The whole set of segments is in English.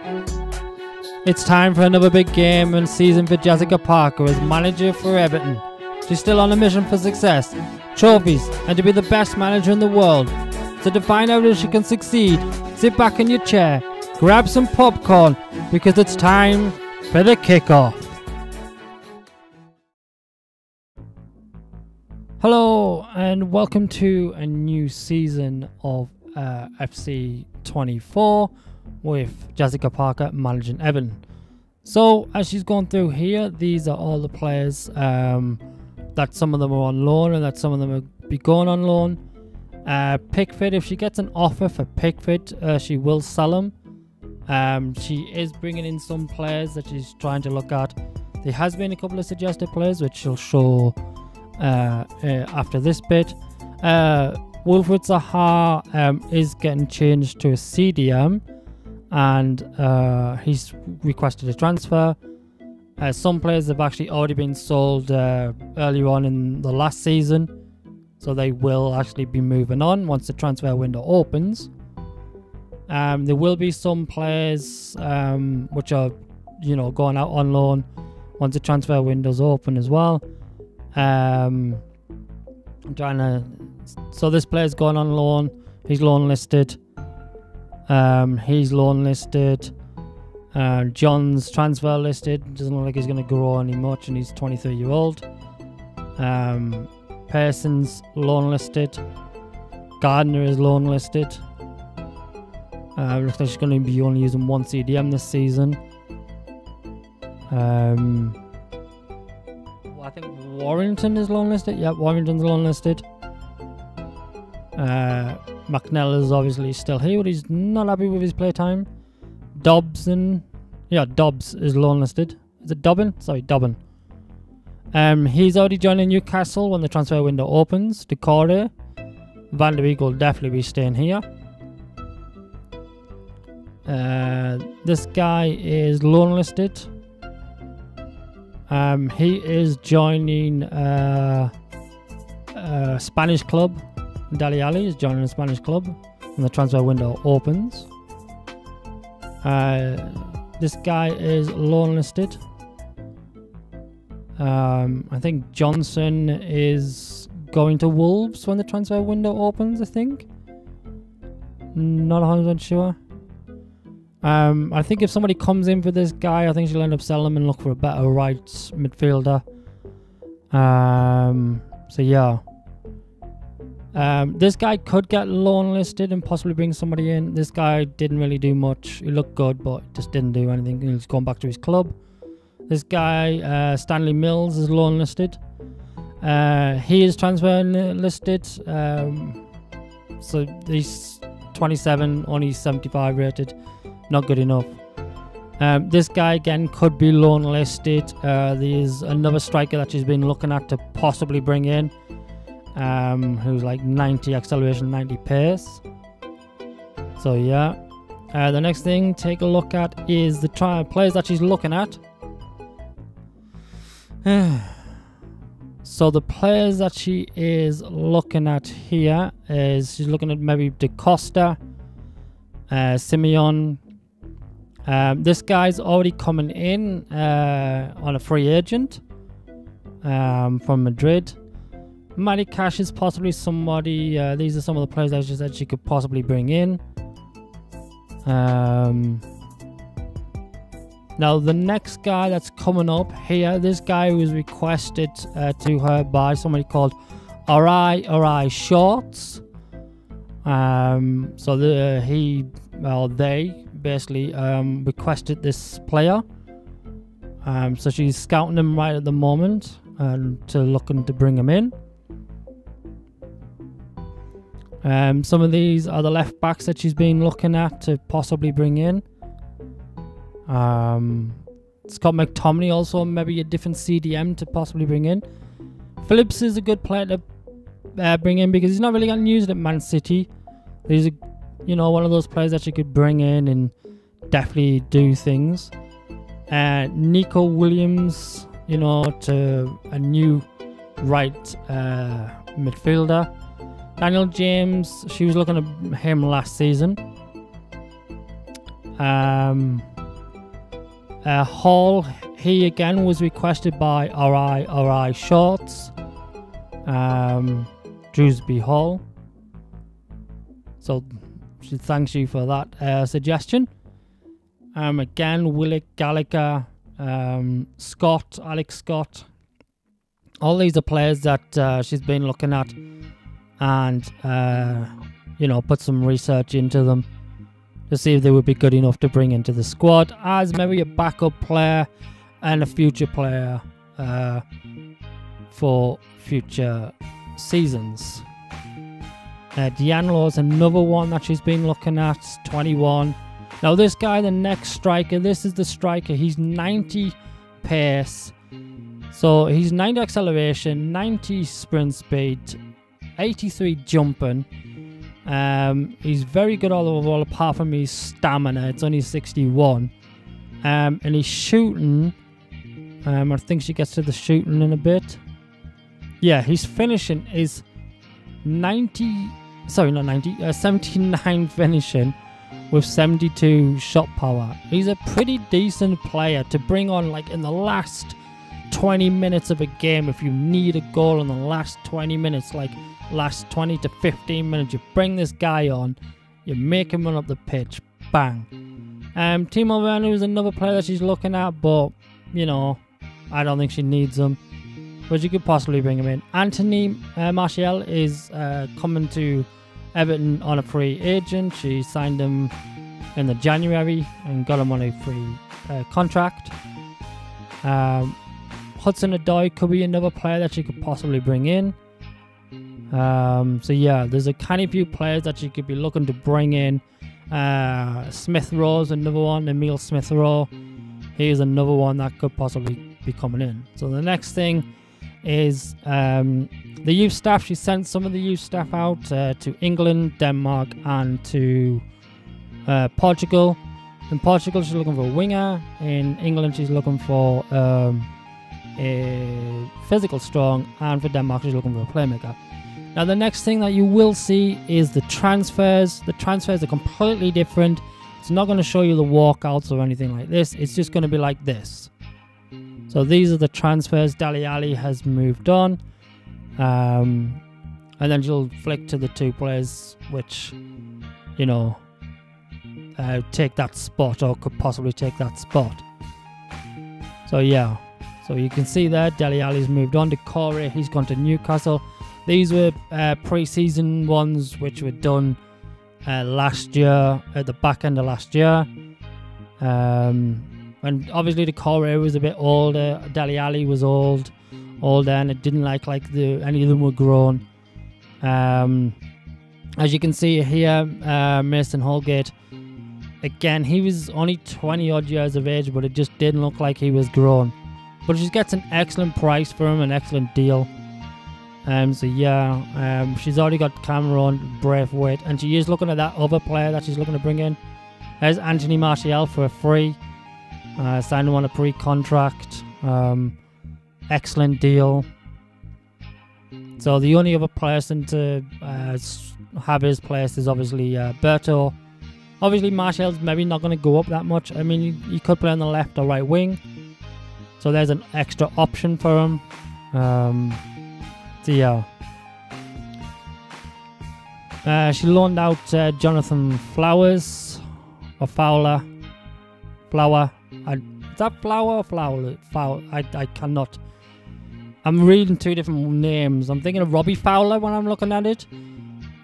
It's time for another big game and season for Jessica Parker as manager for Everton. She's still on a mission for success, trophies, and to be the best manager in the world. So to find out if she can succeed, sit back in your chair, grab some popcorn, because it's time for the kickoff. Hello and welcome to a new season of FC 24 with Jessica Parker managing Everton. So as she's gone through here, these are all the players that some of them are on loan and that some of them will be going on loan. Pickford, if she gets an offer for Pickford, she will sell him. She is bringing in some players that she's trying to look at. There has been a couple of suggested players which she'll show after this bit. Wilfried Zaha is getting changed to a CDM, and he's requested a transfer. Some players have actually already been sold earlier on in the last season, so they will actually be moving on once the transfer window opens. There will be some players which are, going out on loan once the transfer window's open as well. So this player's going on loan. He's loan listed. John's transfer listed. Doesn't look like he's going to grow any much, and he's 23-year-old. Pearson's loan listed. Gardner is loan listed. Looks like she's going to be only using one CDM this season. I think Warrington is loan listed. Yep, Warrington's loan listed. McNell is obviously still here, but he's not happy with his playtime. Dobbs is loan listed. Is it Dobbin? Sorry, Dobbin. He's already joining Newcastle when the transfer window opens. Decore. Van der Beek will definitely be staying here. This guy is loan listed. He is joining a Spanish club. Dali Ali is joining a Spanish club when the transfer window opens. This guy is loan listed. I think Johnson is going to Wolves when the transfer window opens, I think. Not 100% sure. I think if somebody comes in for this guy, I think she'll end up selling him and look for a better right midfielder. So yeah. This guy could get loan listed and possibly bring somebody in. This guy didn't really do much. He looked good, but just didn't do anything. He's going back to his club. This guy, Stanley Mills, is loan listed. He is transfer listed. So he's 27, only 75 rated. Not good enough. This guy again could be loan listed. There's another striker that she's been looking at to possibly bring in, who's like 90 acceleration, 90 pace. So yeah. The next thing take a look at is the players that she's looking at. So the players that she is looking at here is she's looking at maybe Da Costa, Simeon. This guy's already coming in on a free agent from Madrid. Maddie Cash is possibly somebody. These are some of the players that she said she could possibly bring in. Now the next guy that's coming up here, this guy was requested to her by somebody called Ori Shorts. So they basically requested this player. So she's scouting him right at the moment and looking to bring him in. Some of these are the left backs that she's been looking at to possibly bring in. Scott McTominay also maybe a different CDM to possibly bring in. Phillips is a good player to bring in because he's not really getting used at Man City. He's one of those players that you could bring in and definitely do things. Nico Williams, to a new right midfielder. Daniel James, she was looking at him last season. Hall, he again was requested by RI Shorts. Drewsbury Hall. So she thanks you for that suggestion. Again, Willick Gallagher, Scott, Alex Scott. All these are players that she's been looking at and, put some research into them to see if they would be good enough to bring into the squad as maybe a backup player and a future player for future seasons. D'Angelo is another one that she's been looking at, 21. Now this guy, the next striker, this is the striker. He's 90 pace. So he's 90 acceleration, 90 sprint speed, 83 jumping. He's very good all overall apart from his stamina. It's only 61. And he's shooting. I think she gets to the shooting in a bit. Yeah, his finishing is 79 finishing with 72 shot power. He's a pretty decent player to bring on like in the last 20 minutes of a game. If you need a goal in the last 20 minutes, like last 20 to 15 minutes, you bring this guy on, you make him run up the pitch, bang. Timo Werner is another player that she's looking at, but I don't think she needs him, but you could possibly bring him in. Anthony Martial is coming to Everton on a free agent. She signed him in the January and got him on a free contract. Hudson-Odoi could be another player that she could possibly bring in. So yeah, there's a kind of few players that you could be looking to bring in. Smith Rowe is another one. Emil Smith Rowe, he is another one that could possibly be coming in. So the next thing is the youth staff. She sent some of the youth staff out to England, Denmark, and to Portugal. In Portugal, she's looking for a winger. In England, she's looking for a physical strong, and for Denmark, she's looking for a playmaker. Now, the next thing that you will see is the transfers. The transfers are completely different. It's not going to show you the walkouts or anything like this. It's just going to be like this. So these are the transfers. Dele Alli has moved on. And then you'll flick to the two players which, take that spot or could possibly take that spot. So yeah. So you can see there, Dele Alli's moved on to Corey. He's gone to Newcastle. These were pre-season ones which were done last year, at the back end of last year. And obviously the Corey was a bit older. Dele Alli was older, and it didn't like any of them were grown. As you can see here, Mason Holgate, again, he was only 20 odd years of age, but it just didn't look like he was grown. But she gets an excellent price for him, an excellent deal. So yeah, she's already got Cameron Braithwaite, and she is looking at that other player that she's looking to bring in. There's Anthony Martial for a free. Signed him on a pre-contract. Excellent deal. So the only other person to have his place is obviously Berto. Obviously Martial's maybe not going to go up that much. I mean, he could play on the left or right wing. So there's an extra option for him. So yeah. She loaned out Jonathan Flowers or Fowler. Flower. Is that Flower or Flower? I cannot. I'm reading two different names. I'm thinking of Robbie Fowler when I'm looking at it.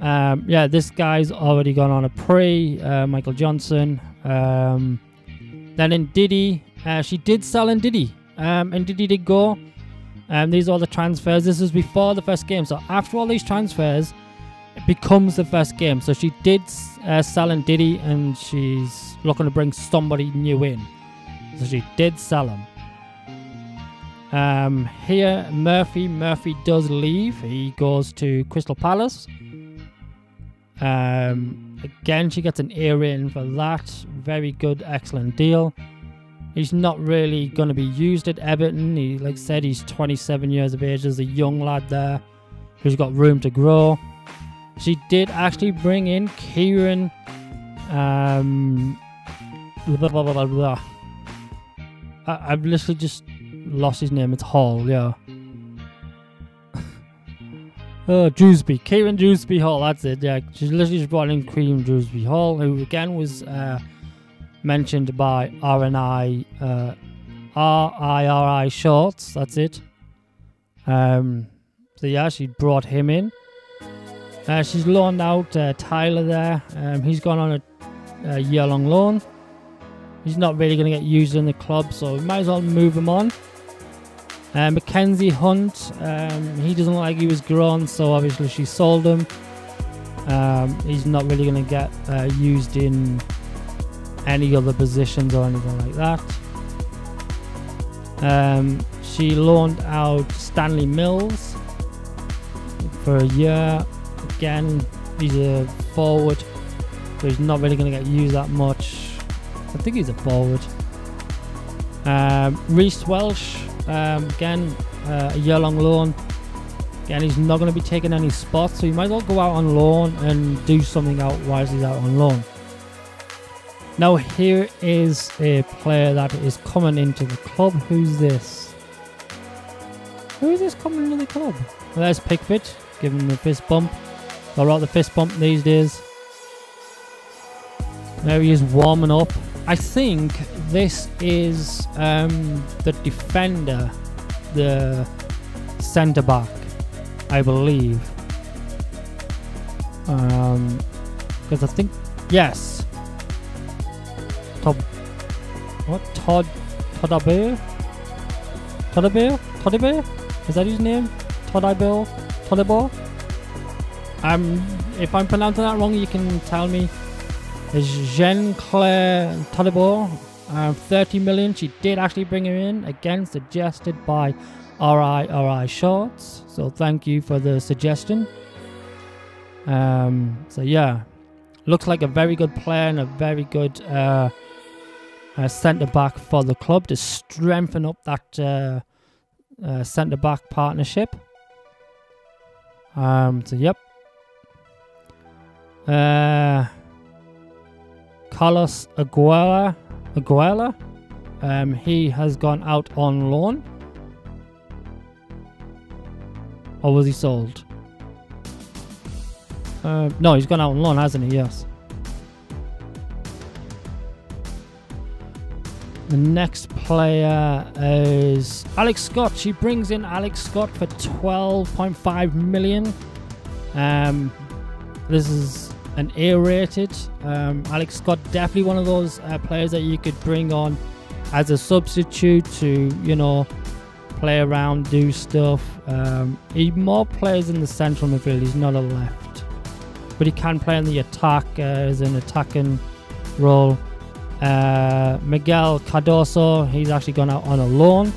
Yeah, this guy's already gone on a pre. Michael Johnson. Then in Diddy, she did sell in Diddy. And Diddy did go. These are all the transfers. This is before the first game. So after all these transfers, it becomes the first game. So she did sell in Diddy, and she's looking to bring somebody new in. So she did sell him. Here, Murphy does leave. He goes to Crystal Palace. Again, she gets an A rating for that. Very good, excellent deal. He's not really going to be used at Everton. He, like I said, he's 27 years of age. There's a young lad there who's got room to grow. She did actually bring in Kieran I've literally just lost his name. It's Hall, yeah. Dewsbury, Kieran Dewsbury Hall, that's it, yeah. She's literally just brought in Kieran Dewsbury Hall, who again was mentioned by RIRI Shorts, that's it. So yeah, she brought him in. She's loaned out Tyler there. He's gone on a year-long loan. He's not really going to get used in the club, so we might as well move him on. Mackenzie Hunt, he doesn't look like he was grown, so obviously she sold him. He's not really going to get used in any other positions or anything like that. She loaned out Stanley Mills for a year. Again, he's a forward, so he's not really going to get used that much. I think he's a forward. Reece Welsh, again, a year-long loan. Again, he's not going to be taking any spots, so you might as well go out on loan and do something out whilst he's out on loan. Now here is a player that is coming into the club. Who's this? Who is this coming into the club? Well, there's Pickford, giving him the fist bump. All right, the fist bump these days. There he is warming up. I think this is the defender, the centre back, I believe. Because I think, yes. Todibo? Is that his name? Todibo? If I'm pronouncing that wrong, you can tell me. Is Jean-Claire Todibo, 30 million. She did actually bring him in, again suggested by RIRI Shorts. So thank you for the suggestion. So yeah, looks like a very good player and a very good centre back for the club to strengthen up that centre back partnership. So yep. Carlos Aguilera, he has gone out on loan. Or was he sold? No, he's gone out on loan, hasn't he? Yes. The next player is Alex Scott. She brings in Alex Scott for 12.5 million. This is an A-rated. Alex Scott, definitely one of those players that you could bring on as a substitute to, you know, play around, do stuff. He more plays in the central midfield. He's not a left, but he can play in the attack as an attacking role. Miguel Cardoso, he's actually gone out on a loan.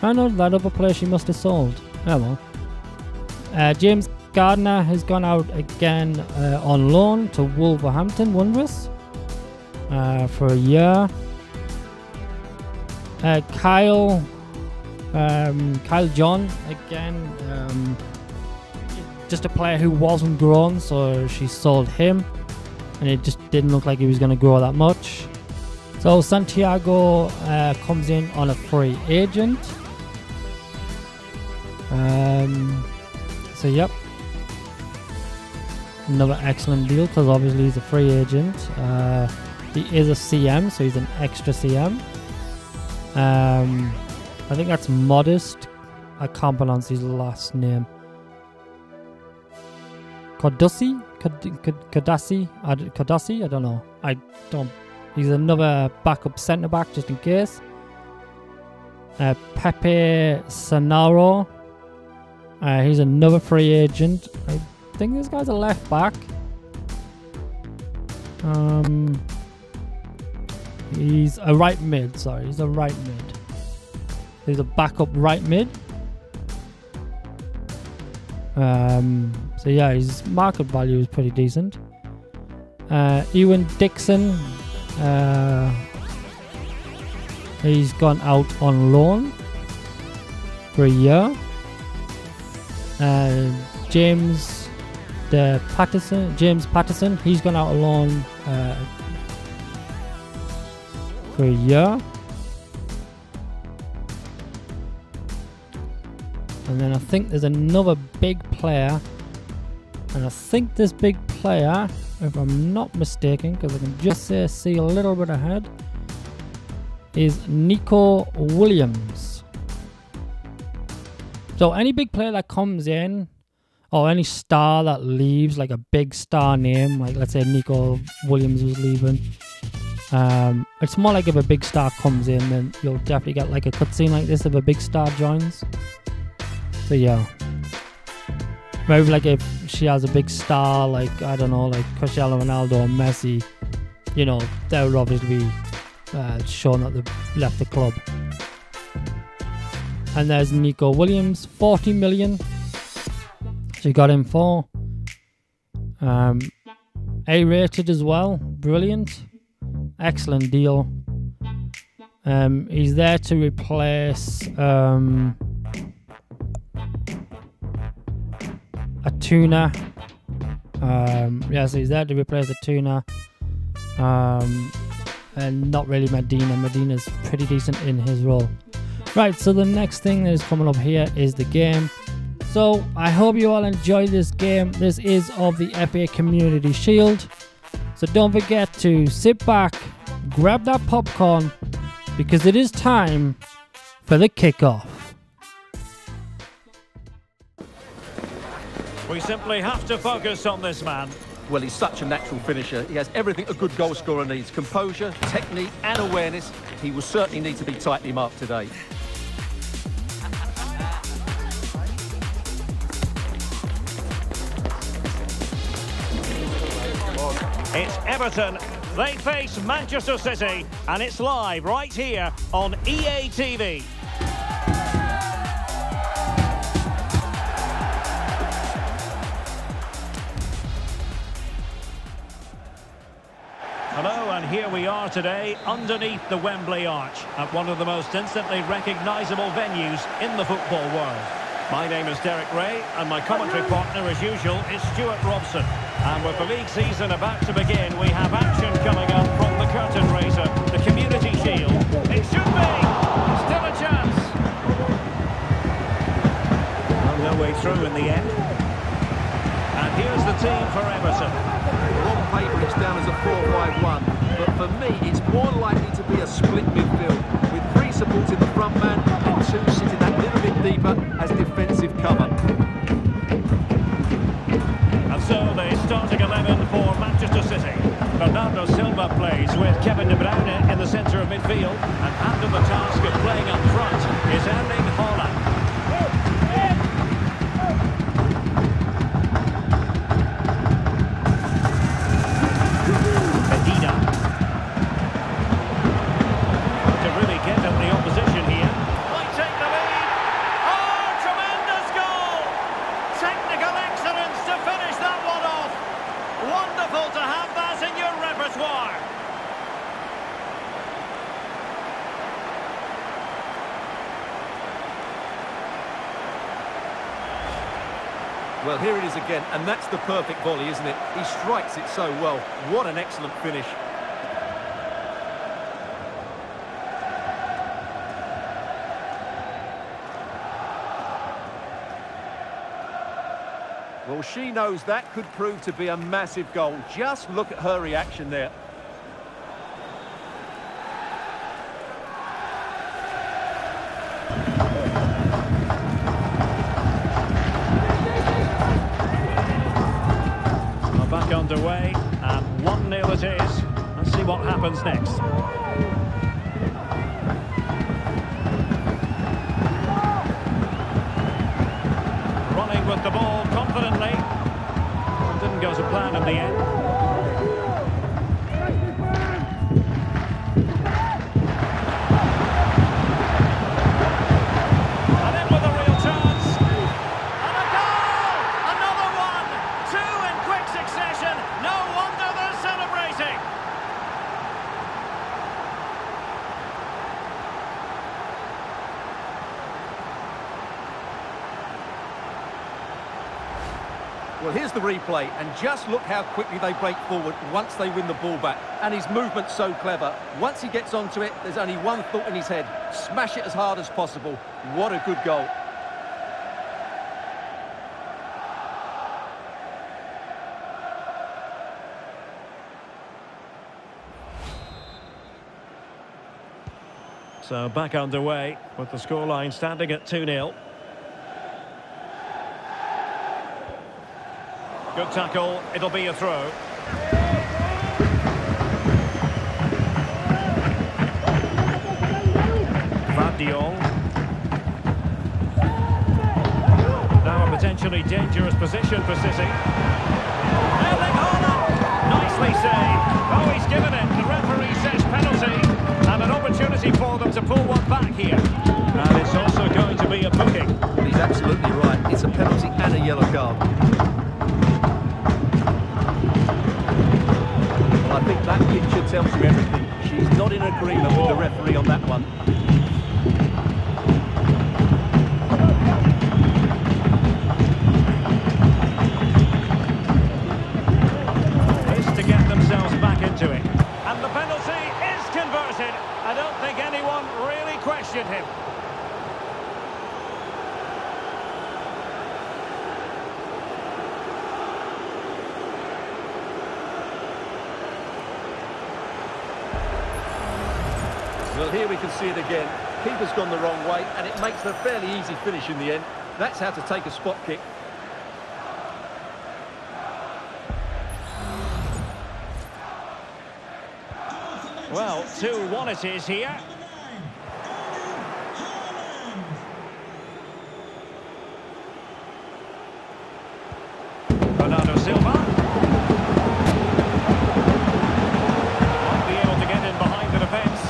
I know that other player she must have sold. Oh well. James Gardner has gone out again on loan to Wolverhampton Wanderers for a year. Kyle John, again, just a player who wasn't grown, so she sold him, and it just didn't look like he was going to grow that much. So Santiago comes in on a free agent. So yep, another excellent deal, because obviously he's a free agent. He is a CM, so he's an extra CM. I think that's Modest. I can't pronounce his last name. Kodasi? I don't know. He's another backup centre back just in case. Pepe Sanaro. He's another free agent. I think this guy's a left back. He's a right mid, sorry. He's a right mid. He's a backup right mid. So yeah, his market value is pretty decent. Ewan Dixon. He's gone out on loan for a year. James Patterson, he's gone out on loan for a year. And then I think there's another big player. And I think this big player, if I'm not mistaken, because I can just see a little bit ahead, is Nico Williams. So any big player that comes in, or any star that leaves, like a big star name, like let's say Nico Williams was leaving. It's more like if a big star comes in, then you'll definitely get like a cutscene like this if a big star joins. So yeah. Maybe like if she has a big star, like, I don't know, like Cristiano Ronaldo or Messi, you know, they would obviously be shown that they've left the club. And there's Nico Williams, 40 million. She got him for. A-rated as well, brilliant. Excellent deal. He's there to replace a tuna. Yeah, so he's there to replace a tuna. And not really Medina. Medina's pretty decent in his role. Right, so the next thing that is coming up here is the game. So I hope you all enjoy this game. This is of the FA Community Shield. So don't forget to sit back, grab that popcorn, because it is time for the kickoff. We simply have to focus on this man. Well, he's such a natural finisher. He has everything a good goal scorer needs. Composure, technique and awareness. He will certainly need to be tightly marked today. It's Everton. They face Manchester City, and it's live right here on EA TV. Hello, and here we are today underneath the Wembley Arch at one of the most instantly recognisable venues in the football world. My name is Derek Ray, and my commentary partner, as usual, is Stuart Robson. And with the league season about to begin, we have action coming up from the curtain raiser, the Community Shield. It should be! Still a chance! Well, no way through in the end. And here's the team for Everton. On paper, it's down as a 4-5-1, but for me, it's more likely to be a split midfield, with 3 supporting the front man and 2 sitting that little bit deeper as defensive cover. And so the starting 11 for Manchester City. Bernardo Silva plays with Kevin De Bruyne in the centre of midfield, and handed the task of playing up front is Erling Haaland. Well, here it is again, and that's the perfect volley, isn't it? He strikes it so well. What an excellent finish. Well, she knows that could prove to be a massive goal. Just look at her reaction there. Back underway, and 1-0 it is. Let's see what happens next. Running with the ball confidently. Didn't go to plan in the end. Well, here's the replay, and just look how quickly they break forward once they win the ball back. And his movement's so clever. Once he gets onto it, there's only one thought in his head. Smash it as hard as possible. What a good goal. So back underway with the scoreline standing at 2-0. Good tackle, it'll be a throw. Vardiol. Now a potentially dangerous position for City. Erling Haaland! Nicely saved. Oh, he's given it. The referee says penalty. And an opportunity for them to pull one back here. And it's also going to be a booking. He's absolutely right. It's a penalty and a yellow card. I think that picture tells you everything. She's not in agreement with the referee on that one. This to get themselves back into it. And the penalty is converted. I don't think anyone really questioned him. Well, here we can see it again. Keeper's gone the wrong way, and it makes a fairly easy finish in the end. That's how to take a spot kick. Well, 2-1 it is here. Bernardo Silva. Won't be able to get in behind the defence.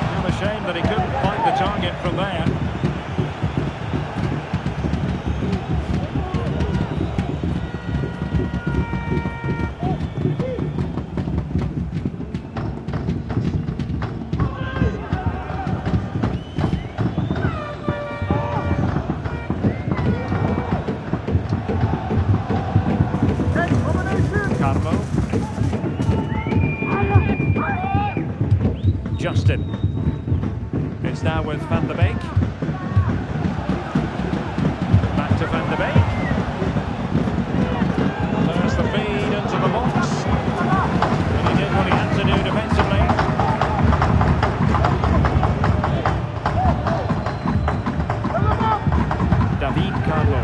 Well, a shame that he couldn't find the target from there. Justin. It's now with Van de Beek. Back to Van de Beek. There's the feed into the box. And he did what he had to do defensively. David Carlo.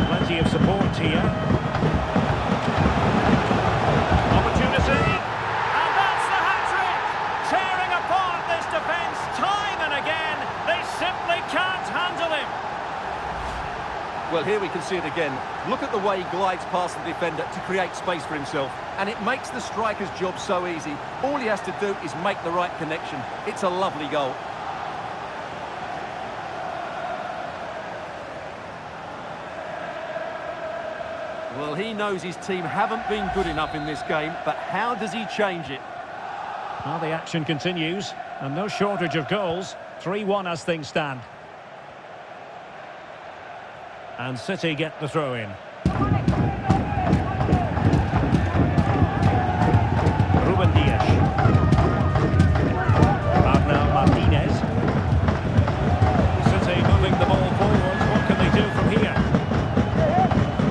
Plenty of support here. Well, here we can see it again. Look at the way he glides past the defender to create space for himself. And it makes the striker's job so easy. All he has to do is make the right connection. It's a lovely goal. Well, he knows his team haven't been good enough in this game, but how does he change it? Well, the action continues, and no shortage of goals. 3-1 as things stand. And City get the throw in. Ruben Dias. Arnau Martinez. City moving the ball forward. What can they do from here?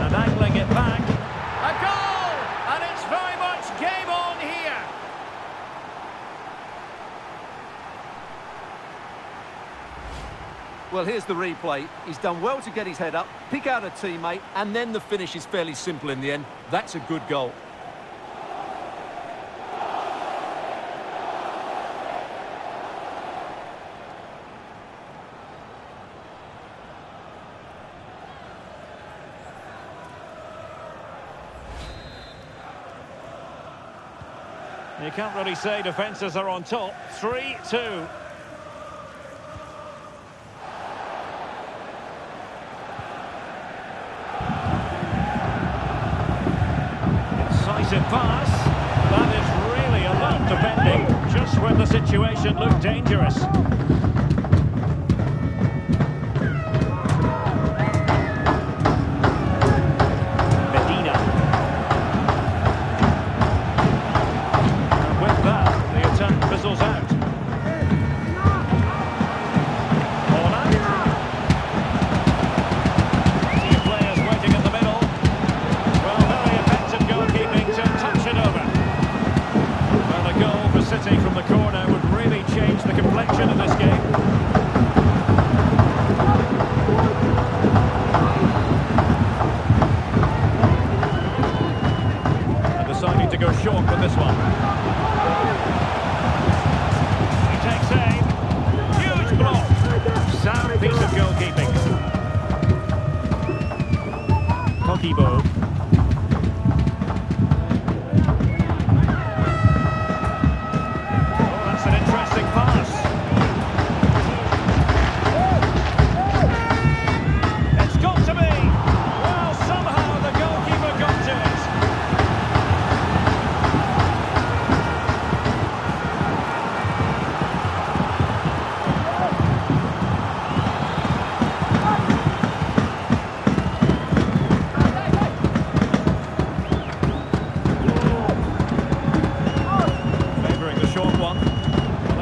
And angling it back. A goal! And it's very much game on here. Well, here's the replay. He's done well to get his head up, pick out a teammate, and then the finish is fairly simple in the end. That's a good goal. You can't really say defences are on top. 3-2. Incisive pass. That Excellent defending, just when the situation looked dangerous. From the corner would really change the complexion of this game. And deciding to go short with this one. He takes aim. Huge block. Sound piece of goalkeeping. Kokibo.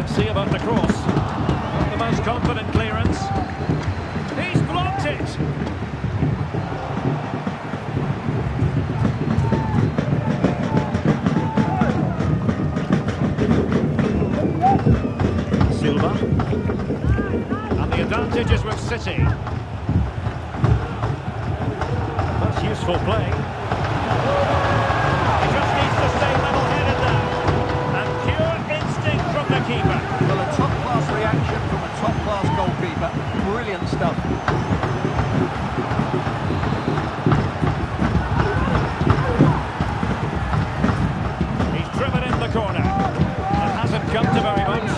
See about the cross. Not the most confident clearance. He's blocked it. Silva. And the advantage is with City. That's useful play. He just needs to stay level-headed now. And pure instinct from the keeper. Well, a top-class reaction from a top-class goalkeeper. Brilliant stuff. He's driven in the corner. It hasn't come to very much.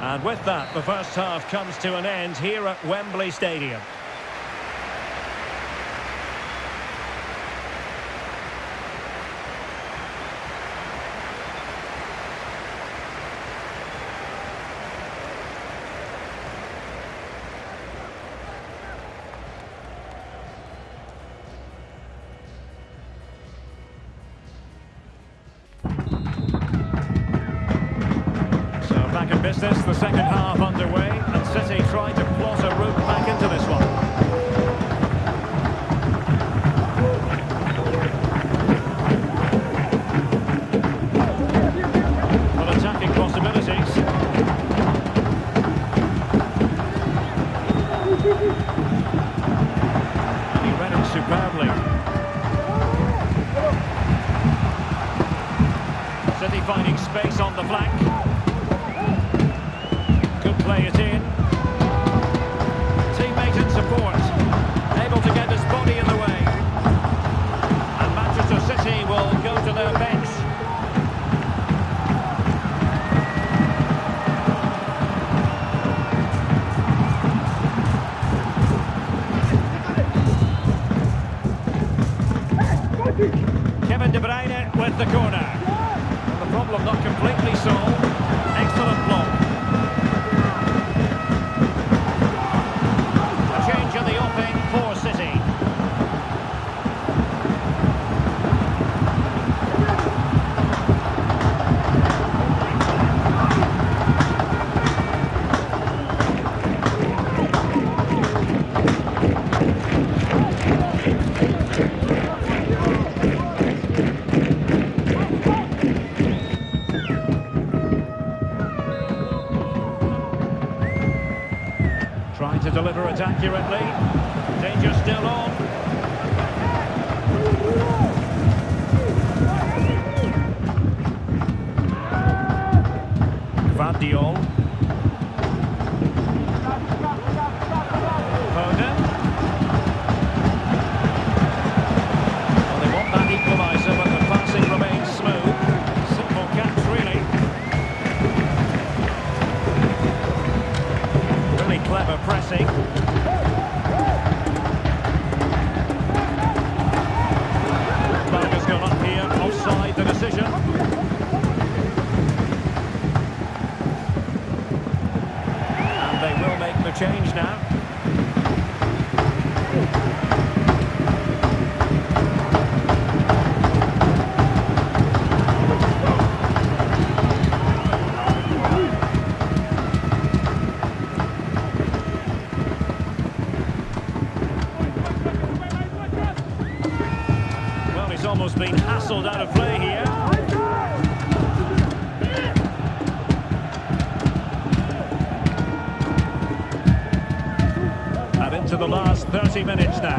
And with that, the first half comes to an end here at Wembley Stadium. Back in business, the second half underway, and City trying to plot a route back into this one. Well, attacking possibilities. And he read it superbly. City finding space on the flank. Play it in. Teammate in support. Able to get his body in the way. And Manchester City will go to their bench. Kevin De Bruyne with the corner. And the problem not completely solved. Excellent block. For City. Trying to deliver it accurately. Danger still on. Guardiola. Foden. Well, they want that equaliser, but the passing remains smooth. Simple catch, really. Really clever pressing. Flag has gone up here, offside the decision. change now. Well, he's almost been hassled out of play here. To the last 30 minutes now.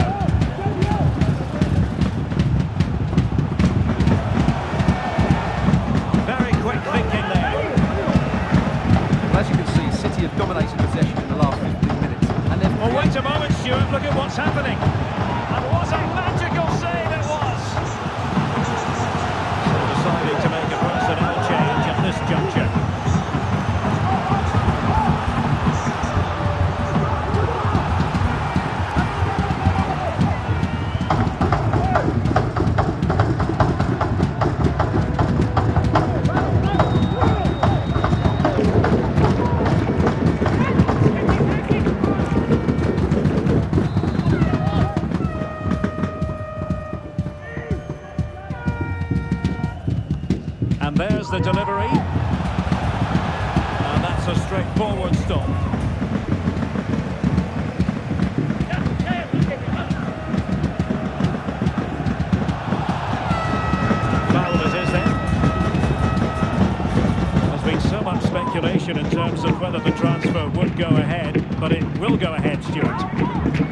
Very quick thinking there. Well, as you can see, City have dominated possession in the last 15 minutes. And they've... Oh, wait a moment, Stuart. Look at what's happening. And what a magical save it was. Deciding to make a personnel change at this juncture. And there's the delivery. And that's a straightforward stop. Foul it is then. There's been so much speculation in terms of whether the transfer would go ahead, but it will go ahead, Stuart.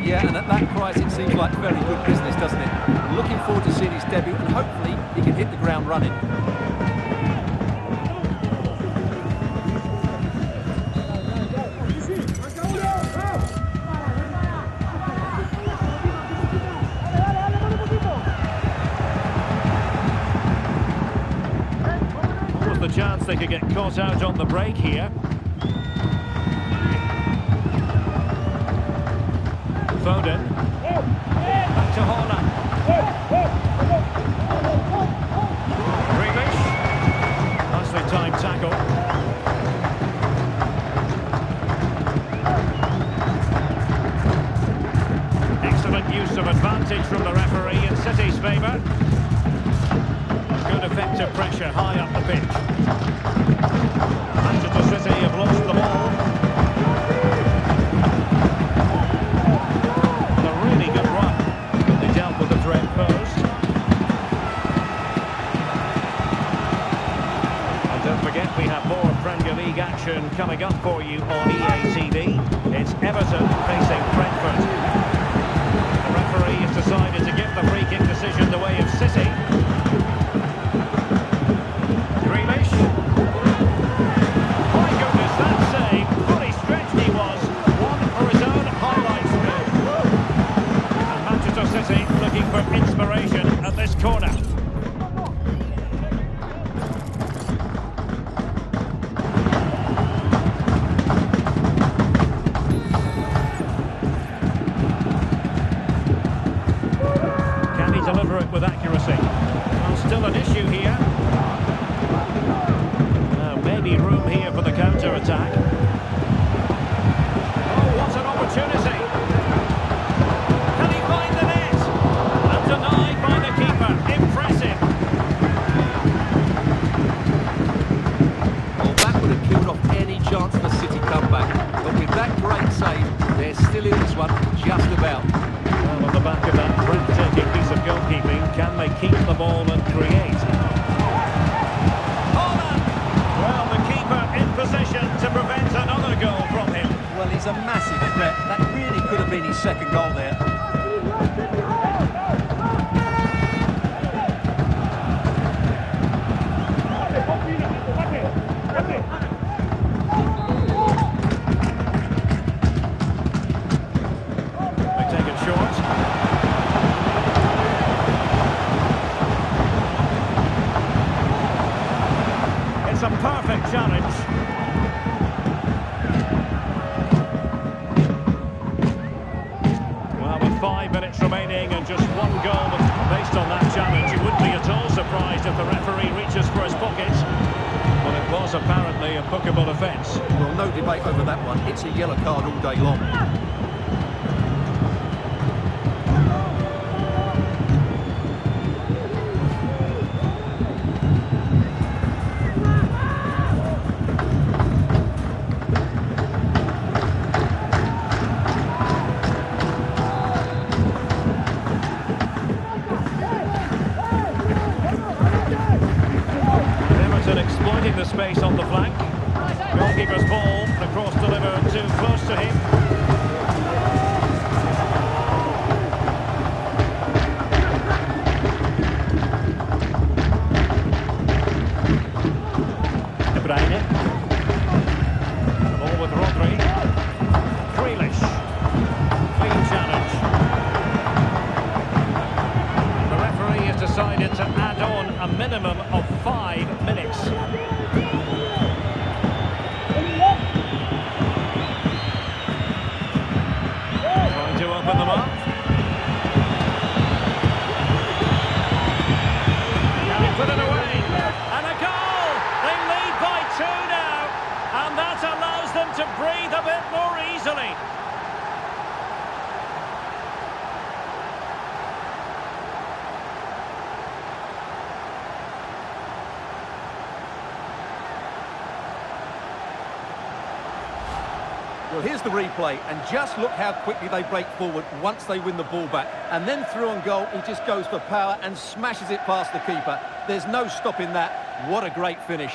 Yeah, and at that price it seems like very good business, doesn't it? Looking forward to seeing his debut, and hopefully he can hit the ground running. The chance they could get caught out on the break here. Foden. Back to Haaland. Grealish. Nicely timed tackle. Excellent use of advantage from the referee in City's favour. Good effective pressure high up the pitch. Manchester City have lost the ball. A really good run. They dealt with the threat first. And don't forget, we have more Premier League action coming up for you on EA TV. It's Everton facing Brentford. The referee has decided to give the free kick decision the way of City. For inspiration at this corner. Can he deliver it with accuracy? Well, still an issue here. Maybe room here for the counter-attack. Oh, what an opportunity! Chance for City comeback, but with that great save, they're still in this one, just about. Well, on the back of that breathtaking piece of goalkeeping, can they keep the ball and create? Haaland! Well, the keeper in position to prevent another goal from him. Well, he's a massive threat. That really could have been his second goal there. It's a perfect challenge. Well, with 5 minutes remaining and just one goal based on that challenge, you wouldn't be at all surprised if the referee reaches for his pockets. Well, it was was apparently a bookable offence. Well, no debate over that one. It's a yellow card all day long. Exploiting the space on the flank. Goalkeeper's ball, the cross delivered too close to him. De Bruyne. The ball with Rodri. Grealish. Clean challenge. The referee has decided to add on a minimum of 5 minutes. Trying to open them up. Can he put it away? And a goal! They lead by 2 now. And that allows them to breathe a bit more easily. Well, here's the replay, and just look how quickly they break forward once they win the ball back. And then through on goal, he just goes for power and smashes it past the keeper. There's no stopping that. What a great finish.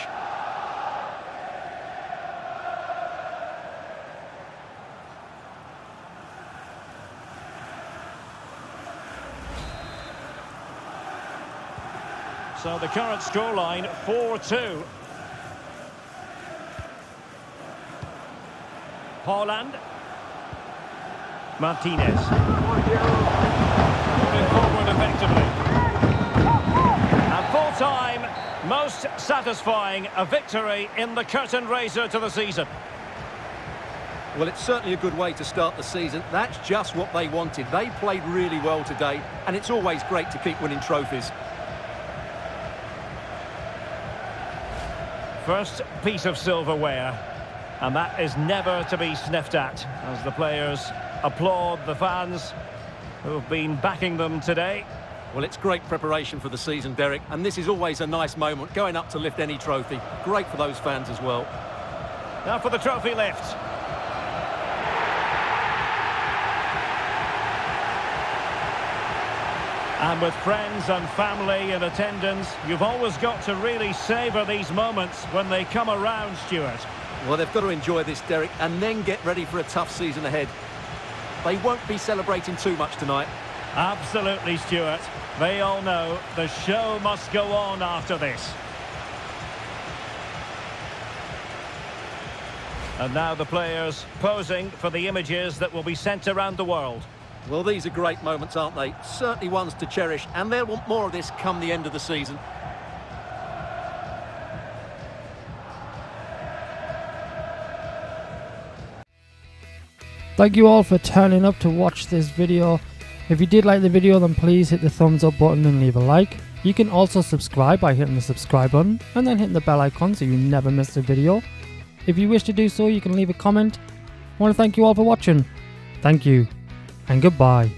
So the current scoreline, 4-2. Haaland. Martinez. Moving forward effectively. And full time, most satisfying, a victory in the curtain raiser to the season. Well, it's certainly a good way to start the season. That's just what they wanted. They played really well today, and it's always great to keep winning trophies. First piece of silverware. And that is never to be sniffed at, as the players applaud the fans who have been backing them today. Well, it's great preparation for the season, Derek, and this is always a nice moment, going up to lift any trophy. Great for those fans as well. Now for the trophy lift. And with friends and family in attendance, you've always got to really savour these moments when they come around, Stuart. Well, they've got to enjoy this, Derek, and then get ready for a tough season ahead. They won't be celebrating too much tonight. Absolutely, Stuart. They all know the show must go on after this. And now the players posing for the images that will be sent around the world. Well, these are great moments, aren't they? Certainly ones to cherish, and they'll want more of this come the end of the season. Thank you all for turning up to watch this video. If you did like the video, then please hit the thumbs up button and leave a like. You can also subscribe by hitting the subscribe button and then hitting the bell icon so you never miss a video. If you wish to do so, you can leave a comment. I want to thank you all for watching. Thank you and goodbye.